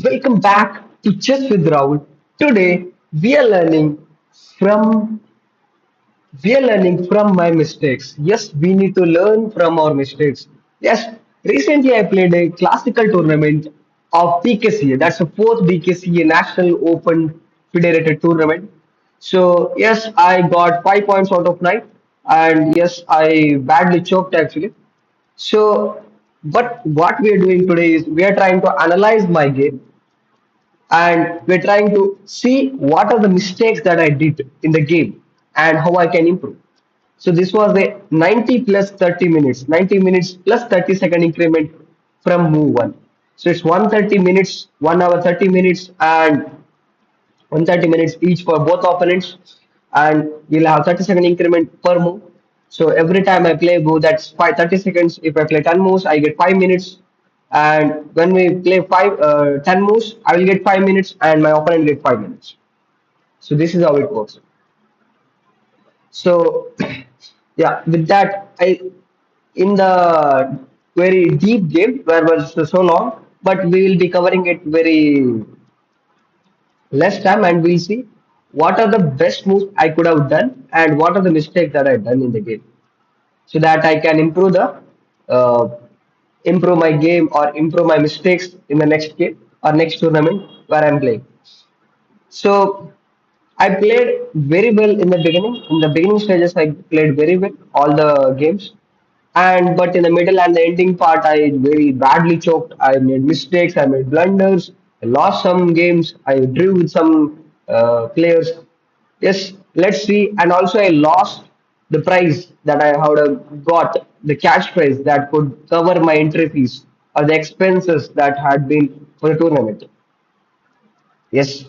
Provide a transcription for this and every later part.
Welcome back to Chess with Rahul. Today we are from learning from my mistakes. Yes, we need to learn from our mistakes. Yes, recently I played a classical tournament of BKCA. That's the fourth BKCA National Open Federated Tournament. So yes, I got 5 points out of 9, and yes, I badly choked actually. So, but what we are doing today is we are trying to analyze my game, and we're trying to see what are the mistakes that I did in the game and how I can improve. So this was a 90 plus 30 minutes, 90 minutes plus 30-second increment from move one. So it's 130 minutes, 1 hour 30 minutes, and 130 minutes each for both opponents, and we'll have 30-second increment per move. So every time I play move, that's 30 seconds. If I play 10 moves, I get 5 minutes. And when we play 10 moves, I will get 5 minutes, and my opponent get 5 minutes. So this is how it works. So yeah, with that, I in the very deep game where was so long, but we will be covering it very less time, and we'll see what are the best moves I could have done and what are the mistakes that I've done in the game, so that I can uh, improve my game or improve my mistakes in the next game or next tournament where I'm playing. So I played very well in the beginning. In the beginning stages, I played very well all the games, and but in the middle and the ending part, I very badly choked. I made mistakes. I made blunders. I lost some games. I drew with some players. Yes, let's see. And also, I lost the prize that I would have got, the cash prize that could cover my entry fees or the expenses that had been for the tournament. Yes.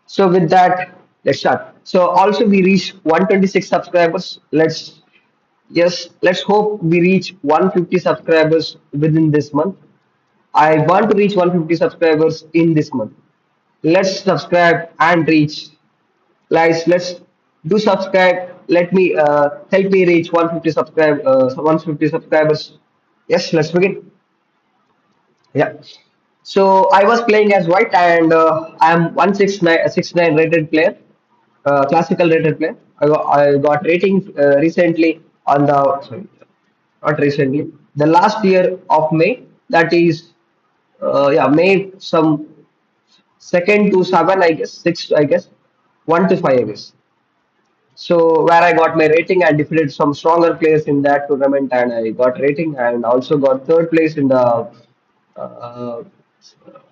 So with that, let's start. So also we reach 126 subscribers. Let's hope we reach 150 subscribers within this month. I want to reach 150 subscribers in this month. Let's subscribe and reach. Guys, let's do subscribe. Let me help me reach 150 subscribers. Yes, let's begin. Yeah. So I was playing as white, and I'm 169 rated player, classical rated player. I got rating recently on the sorry, not recently, the last year of May. That is, yeah, May some second to seven, I guess, six, I guess, 1 to 5, I guess. So where I got my rating and defeated some stronger players in that tournament, and I got rating and also got third place in the uh,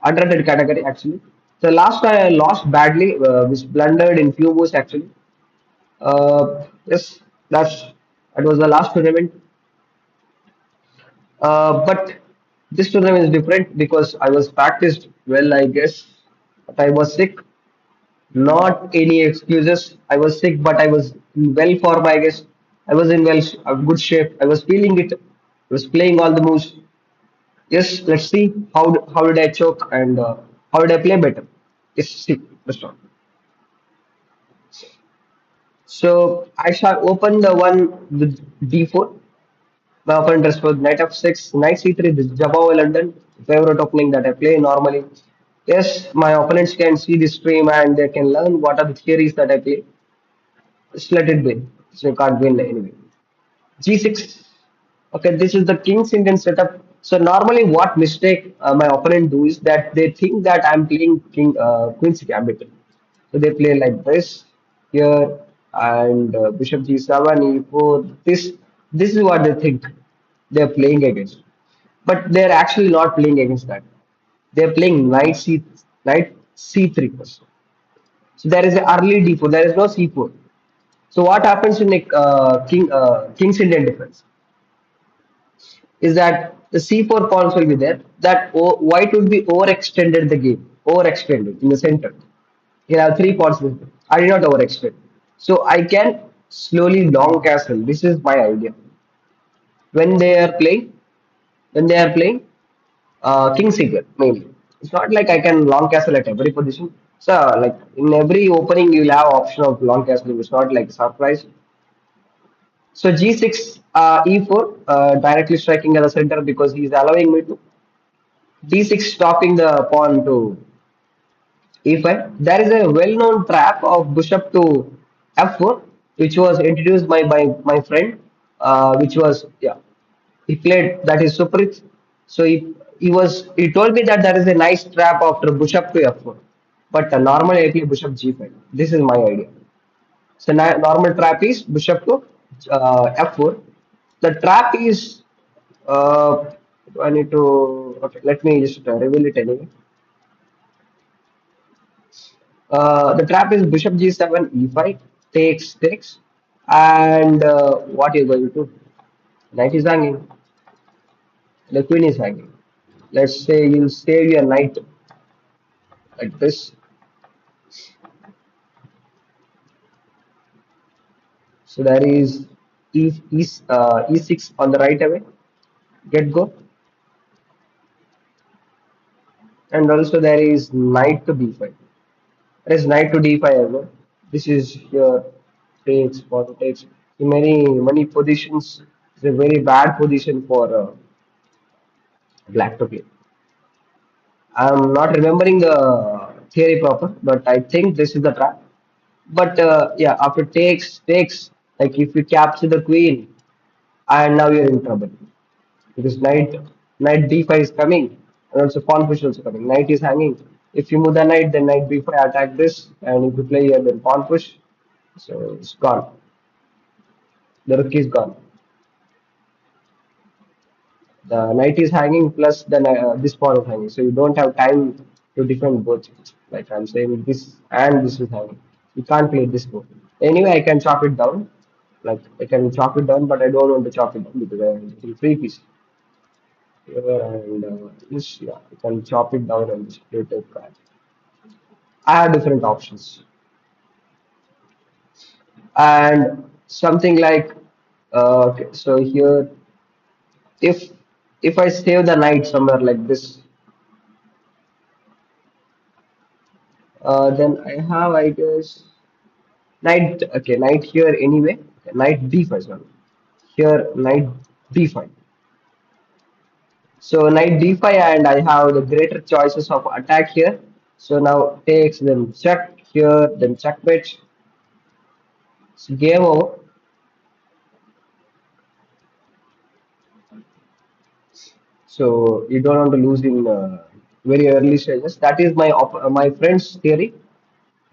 underrated category actually. The last time I lost badly, was blundered in few moves actually. Yes, that was the last tournament. But this tournament is different because I was practiced well, I guess. But I was sick. Not any excuses. I was sick, but I was in well form, I guess. I was in good shape. I was feeling it. I was playing all the moves. Yes, let's see how did I choke, and how did I play better. Yes, see, let's start. So I shall open the one with d4. My opponent was knight f6, knight c3. This is Jabba London, favorite opening that I play normally. Yes, my opponents can see the stream and they can learn what are the theories that I play. Just let it be. So you can't win anyway. G6. Okay, this is the King's Indian setup. So normally, what mistake my opponent do is that they think that I'm playing Queen's Gambit. So they play like this here, and Bishop G7, E4. This is what they think they're playing against, but they're actually not playing against that. They're playing knight C3 first. So there is a early D4. There is no C4. So what happens in a King's Indian defense is that the C4 pawns will be there. That white would be overextended the game, overextended in the center. You have 3 pawns. I did not overextend, so I can slowly long castle. This is my idea. When they are playing, when they are playing King Seeker mainly. It's not like I can long castle at every position. So like in every opening, you'll have option of long castle. It's not like a surprise. So G6, E4, directly striking at the center because he's allowing me to. D6 stopping the pawn to E5. There is a well-known trap of bishop to F4, which was introduced by my friend, which was yeah he played that is Suprit. So he told me that there is a nice trap after bishop to F4, but normally I play bishop G5. This is my idea. So normal trap is bishop to F4. The trap is uh, I need to okay. Let me just reveal it anyway. The trap is bishop G7 E5 takes, and what you're going to knight is hanging, the queen is hanging. Let's say you save your knight like this. So there is E6 on the right away, get go, and also there is knight to B5. There is knight to D5 as well. This is your takes for the takes. In many positions, it's a very bad position for black to play. I'm not remembering the theory proper, but I think this is the trap. But yeah, after takes, like if you capture the queen, and now you're in trouble because knight d5 is coming, and also pawn push also coming. Knight is hanging. If you move the knight, then knight b5 attack this, and if you play here, then pawn push. So it's gone. The rook is gone. The knight is hanging plus this pawn is hanging. So you don't have time to defend both. Like I'm saying, this and this is hanging. You can't play this both. Anyway, I can chop it down. Like I can chop it down, but I don't want to chop it down because I'm getting free piece. And this, yeah, you can chop it down and split it. I have different options. And something like, okay, so here, if if I save the knight somewhere like this, then I have, I guess, knight. Okay, knight here anyway. Knight d5 one. Here, knight d5. So knight d5, and I have the greater choices of attack here. So now takes, then check here, then checkmate. So game over. So you don't want to lose in very early stages. That is my friend's theory.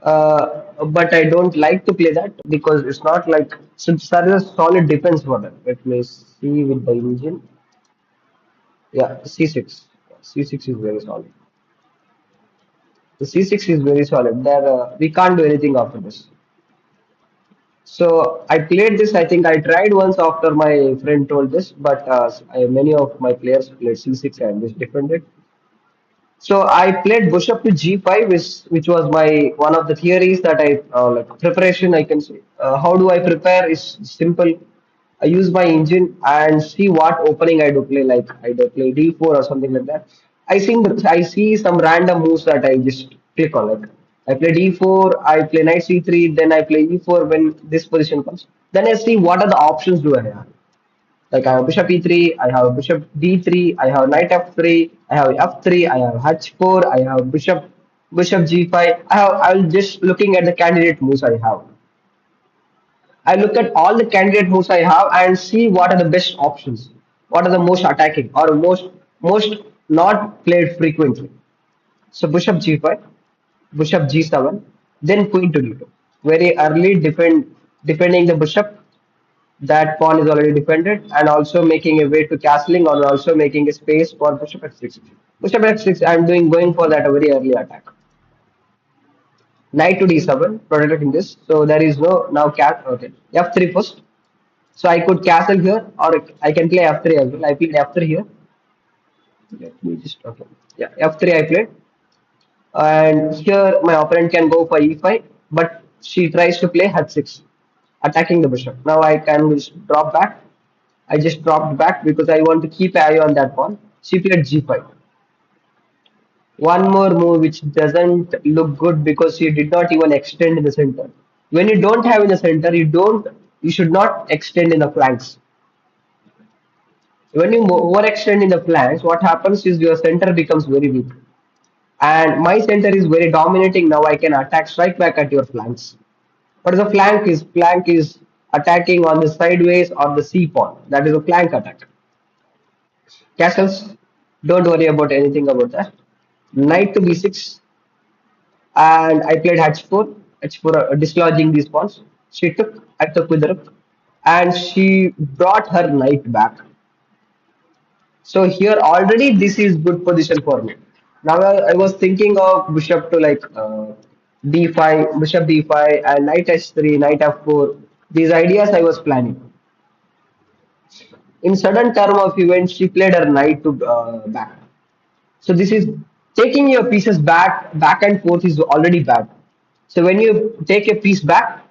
But I don't like to play that because it's not like so there is a solid defense for that. Let me see with the engine. Yeah, C6. C6 is very solid. The C6 is very solid. There we can't do anything after this. So I played this. I think I tried once after my friend told this, but many of my players played C6 and just defended. So I played bishop to G5, which was my one of the theories that I like preparation. I can say how do I prepare is simple. I use my engine and see what opening I do play. Like I do play D4 or something like that. I see some random moves that I just click on. Like I play D4, I play knight C3, then I play E4 when this position comes. Then I see what are the options do I have. Like I have bishop e3, I have bishop d3, I have knight f3, I have f3, I have h4, I have bishop g5. I'm just looking at the candidate moves I have. I look at all the candidate moves I have and see what are the best options. What are the most attacking or most not played frequently. So bishop g5, bishop g7, then queen to d2. Very early defending the bishop, that pawn is already defended, and also making a way to castling or also making a space for bishop f6. Bishop f6, I'm doing going for that a very early attack. Knight to d7, protecting this. So there is no now cat. Okay, f3 first. So I could castle here, or I can play f3 as well. I played f3 here. Let me just okay. Yeah, f3 I played, and here my opponent can go for e5, but she tries to play h6, attacking the bishop. Now I can just drop back. I just dropped back because I want to keep an eye on that pawn. She played g5. One more move which doesn't look good because she did not even extend in the center. When you don't have in the center, you should not extend in the flanks. When you overextend in the flanks, what happens is your center becomes very weak. And my center is very dominating now. I can attack strike back at your flanks. What is a flank is? Flank is attacking on the sideways or the C pawn. That is a flank attack. Castles, don't worry about anything about that. Knight to b6, and I played h4, h4 dislodging these pawns. She took, I took with the rook, and she brought her knight back. So here already this is good position for me. Now I was thinking of bishop to like d5, bishop d5, and knight h3, knight f4. These ideas I was planning. In sudden term of events, she played her knight to back. So this is taking your pieces back and forth is already bad. So when you take a piece back,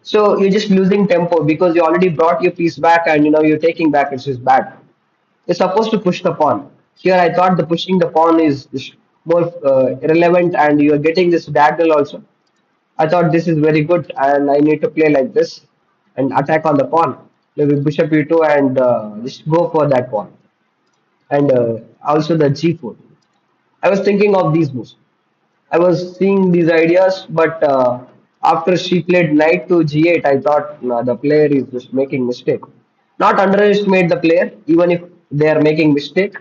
so you're just losing tempo because you already brought your piece back and you're taking back. It's just bad. You're supposed to push the pawn. Here I thought the pushing the pawn is more irrelevant and you're getting this diagonal also. I thought this is very good and I need to play like this and attack on the pawn. Maybe bishop e2 and just go for that pawn. And also the g4. I was thinking of these moves. I was seeing these ideas, but after she played knight to g8, I thought no, the player is just making mistake. Not underestimate the player, even if they are making mistake.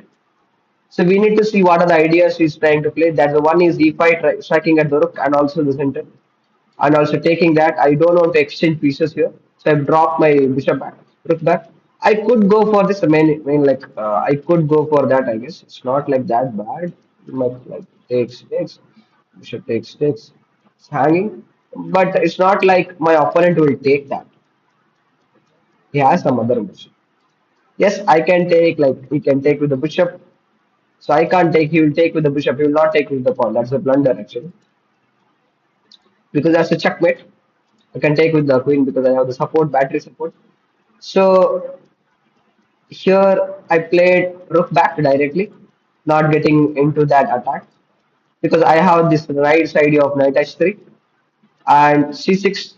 So we need to see what are the ideas she's trying to play. That the one is e5 striking at the rook and also the center, and also taking that. I don't want to exchange pieces here, so I've dropped my bishop back, rook back. I could go for this. I mean like I could go for that. I guess it's not like that bad. Like takes, bishop takes. It's hanging, but it's not like my opponent will take that. He has some other moves. Yes, I can take like he can take with the bishop. So I can't take. He will take with the bishop. He will not take with the pawn. That's a blunder actually, because that's a checkmate. I can take with the queen because I have the support, battery support. So here I played rook back directly, not getting into that attack because I have this right side of knight h3 and c6.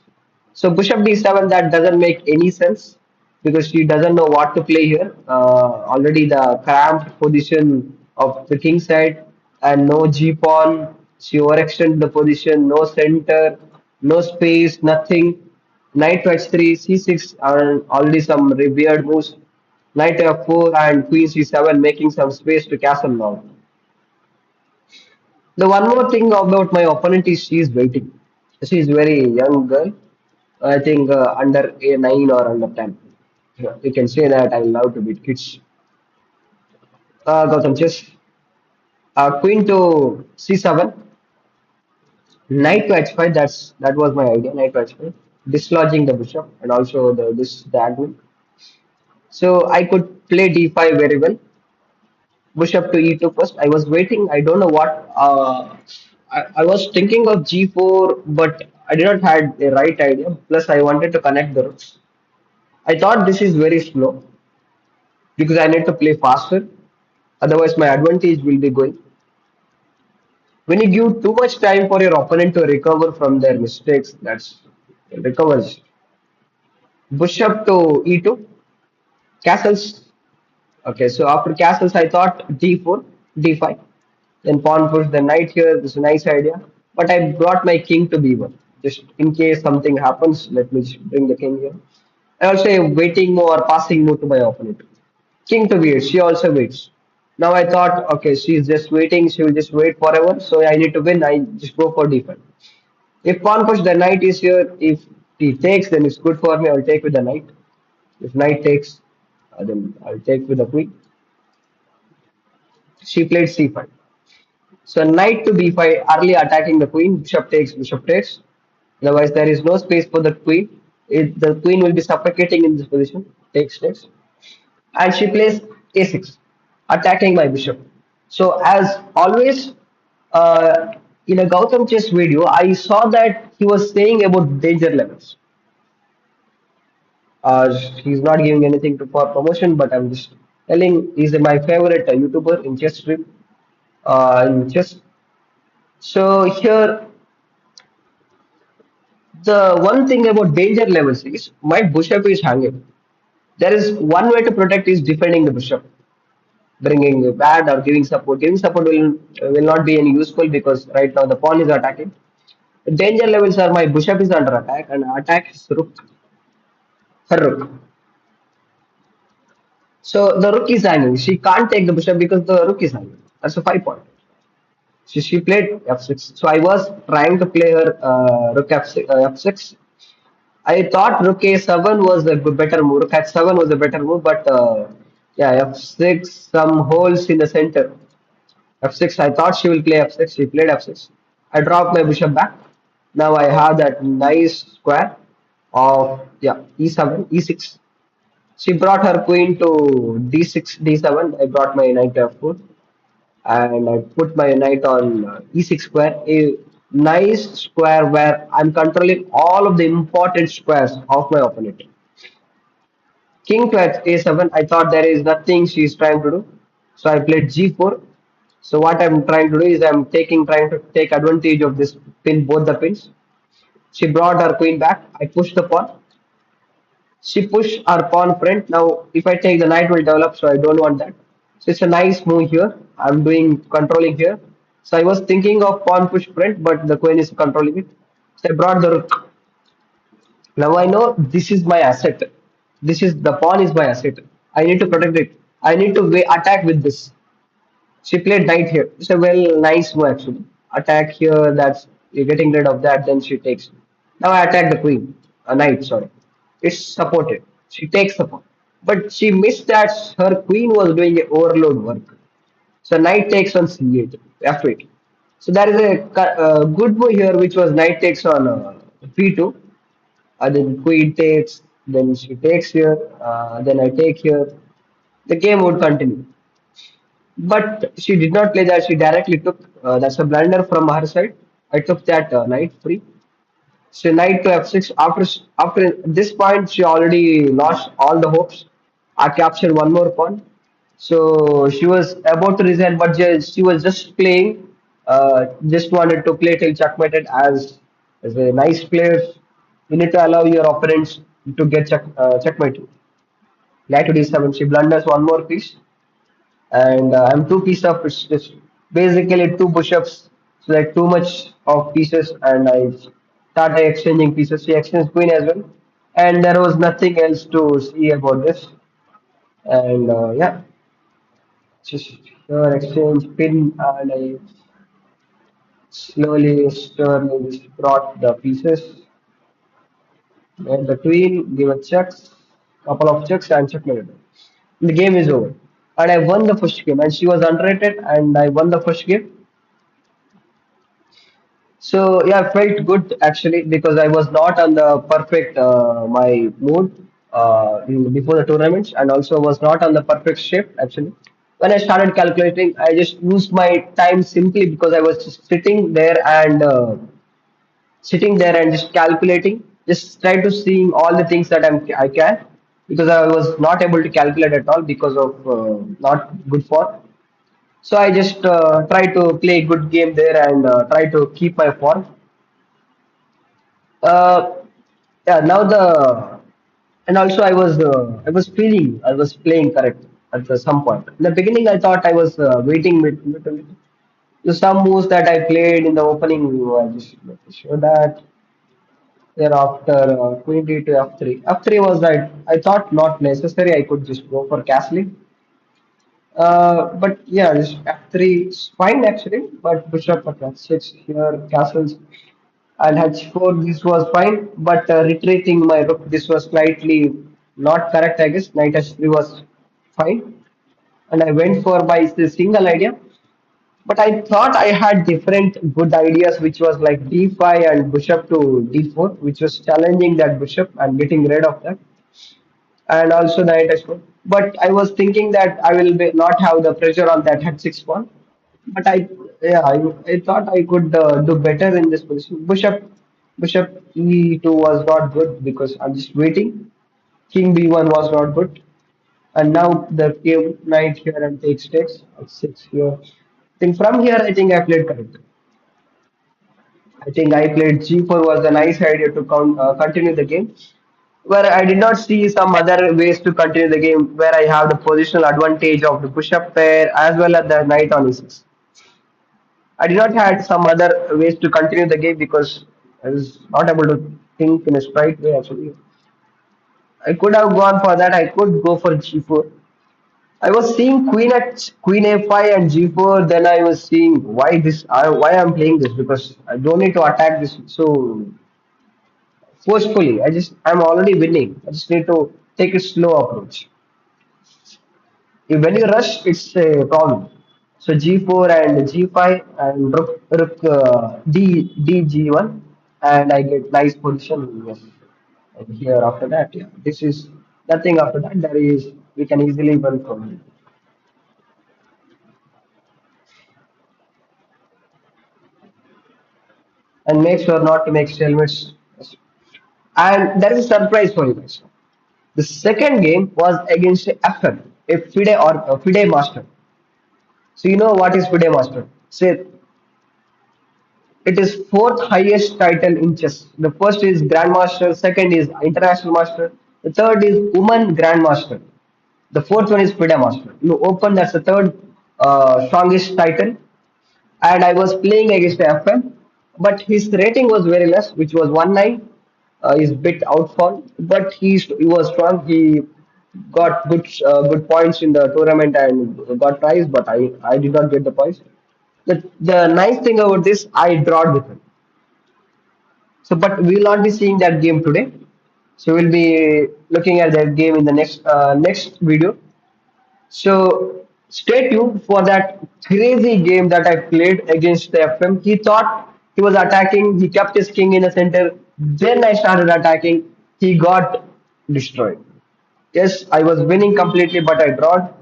So bishop d7 that doesn't make any sense because she doesn't know what to play here. Already the cramped position of the king side and no g pawn. She overextended the position, no center, no space, nothing. Knight to h3, c6, and already some weird moves. Knight to f4 and queen c7, making some space to castle now. The one more thing about my opponent is she is waiting. She is very young girl. I think under a 9 or under 10. Yeah, you can say that I love to beat kids. Gautam chess. Queen to c7, knight to h5. That was my idea. Knight to h5, dislodging the bishop and also this diagonal. So I could play d5 very well. Bishop to e2 first. I was waiting. I don't know what. I was thinking of g4, but I did not had a right idea. Plus, I wanted to connect the rooks. I thought this is very slow because I need to play faster. Otherwise, my advantage will be going. When you give too much time for your opponent to recover from their mistakes, that's recovers. Bishop to e2, castles. Okay, so after castles, I thought d4, d5. Then pawn push the knight here. This is a nice idea. But I brought my king to b1. Just in case something happens, let me just bring the king here. I also a waiting move or passing move to my opponent. King to b8. She also waits. Now I thought, okay, she's just waiting. She will just wait forever. So I need to win. I just go for d5. If pawn push, the knight is here. If he takes, then it's good for me. I'll take with the knight. If knight takes, then I'll take with the queen. She played c5. So knight to b5, early attacking the queen. Bishop takes, bishop takes. Otherwise, there is no space for the queen. The queen will be suffocating in this position. Takes. And she plays a6, attacking my bishop. So as always, in a Gautam chess video, I saw that he was saying about danger levels. He's not giving anything to for promotion, but I'm just telling he's my favorite YouTuber in chess stream. In chess. So here the one thing about danger levels is my bishop is hanging. There is one way to protect is defending the bishop, bringing a bad or giving support. Giving support will not be any useful because right now the pawn is attacking. The danger levels are my bishop is under attack and attack is rook, her rook. So the rook is hanging. She can't take the bishop because the rook is hanging. That's a 5 point. She played f6. So I was trying to play her rook f6, f6. I thought rook a7 was a better move. Rook h7 was a better move, but yeah, f6, some holes in the center. F6, I thought she will play f6. She played f6. I dropped my bishop back. Now I have that nice square of yeah e7, e6. She brought her queen to d6, d7. I brought my knight to f4, and I put my knight on e6 square. A nice square where I'm controlling all of the important squares of my opponent. King to a7. I thought there is nothing she is trying to do, so I played g4. So what I'm trying to do is trying to take advantage of this pin, both the pins. She brought her queen back. I pushed the pawn. She pushed her pawn front. Now, if I take the knight will develop, so I don't want that. So it's a nice move here. I'm doing controlling here. So I was thinking of pawn push front, but the queen is controlling it. So I brought the rook. Now I know this is my asset. This is the pawn is my asset. I need to protect it. I need to attack with this. She played knight here. It's a well nice move actually. Attack here. That's you're getting rid of that. Then she takes. Now I attack the queen. A knight. Sorry. It's supported. She takes the pawn, but she missed that her queen was doing a overload work. So knight takes on c8, f8. So there is a good move here, which was knight takes on b2. Then queen takes. Then she takes here. Then I take here. The game would continue. But she did not play that. She directly took. That's a blunder from her side. I took that knight free. So knight to f6. After this point, she already lost all the hopes. I captured one more pawn. So she was about to resign, but she was just playing. Just wanted to play till checkmated as a nice player. You need to allow your opponents to get checkmate. Knight to d7. She blunders one more piece and I'm two pieces of it's just basically two push-ups. So like too much of pieces, and I started exchanging pieces. She exchanged queen as well, and there was nothing else to see about this. And yeah, just sure exchange pin, and I slowly, slowly just brought the pieces and the queen, give a checks, couple of checks, and checkmate. The game is over. And I won the first game, and she was underrated, and I won the first game. So yeah, I felt good actually because I was not on the perfect my mood before the tournaments, and also was not on the perfect shape actually. When I started calculating, I just used my time simply because I was just sitting there and just calculating, just try to seeing all the things that I can because I was not able to calculate at all because of not good form. So I just try to play a good game there and try to keep my form. Uh, yeah, now the and also I was feeling I was playing correct at some point. In the beginning, I thought I was waiting with the some moves that I played in the opening. I just show that thereafter queen d to f3. F3 was I thought not necessary. I could just go for castling. But yeah, this f3 is fine actually. But bishop at f6 here castles and h4 this was fine, but retreating my rook this was slightly not correct I guess. Knight h3 was fine, and I went for my single idea. But I thought I had different good ideas, which was like d5 and bishop to d4, which was challenging that bishop and getting rid of that, and also knight h4. But I was thinking that I will not have the pressure on that h6 pawn. But I thought I could do better in this position. Bishop e2 was not good because I'm just waiting. King b1 was not good, and now the king knight here and takes six here. I think from here I think I played correct. I think I played g4 was a nice idea to continue the game. where I did not see some other ways to continue the game where I have the positional advantage of the push-up pair as well as the knight on e6. I did not had some other ways to continue the game because I was not able to think in a straight way actually. I could have gone for that. I could go for g4. I was seeing queen a5 and g4. Then I was seeing why I'm playing this because I don't need to attack this so forcefully. I'm already winning. I just need to take a slow approach. When you rush, it's a problem. So g4 and g5 and rook d g1 and I get nice position. Yes. And here after that, yeah, this is nothing after that. There is we can easily win from it. And make sure not to make stalemates. And there is a surprise for you guys. The second game was against FM, a FIDE or a FIDE master. So you know what is FIDE master? Say it is fourth highest title in chess. The first is Grandmaster, second is International Master, the third is Woman Grandmaster. The fourth one is FIDE Master. You open that's the third strongest title and I was playing against FM, but his rating was very less, which was 1-9. He's bit outfall, but he was strong. He got good points in the tournament and got prize, but I did not get the points. The nice thing about this, I drawed with him. So, but we will not be seeing that game today. So we'll be looking at that game in the next video. So stay tuned for that crazy game that I played against the FM. He thought he was attacking. He kept his king in the center. Then I started attacking. He got destroyed. Yes, I was winning completely, but I drawed.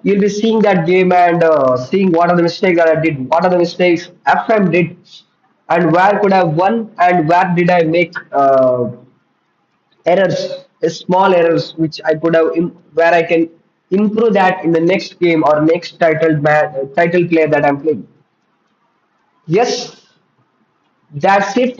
You'll be seeing that game and seeing what are the mistakes that I did, what are the mistakes FM did, and where could I have won, and where did I make errors, small errors, which I could have, where I can improve that in the next game or next title player that I'm playing. Yes, that's it.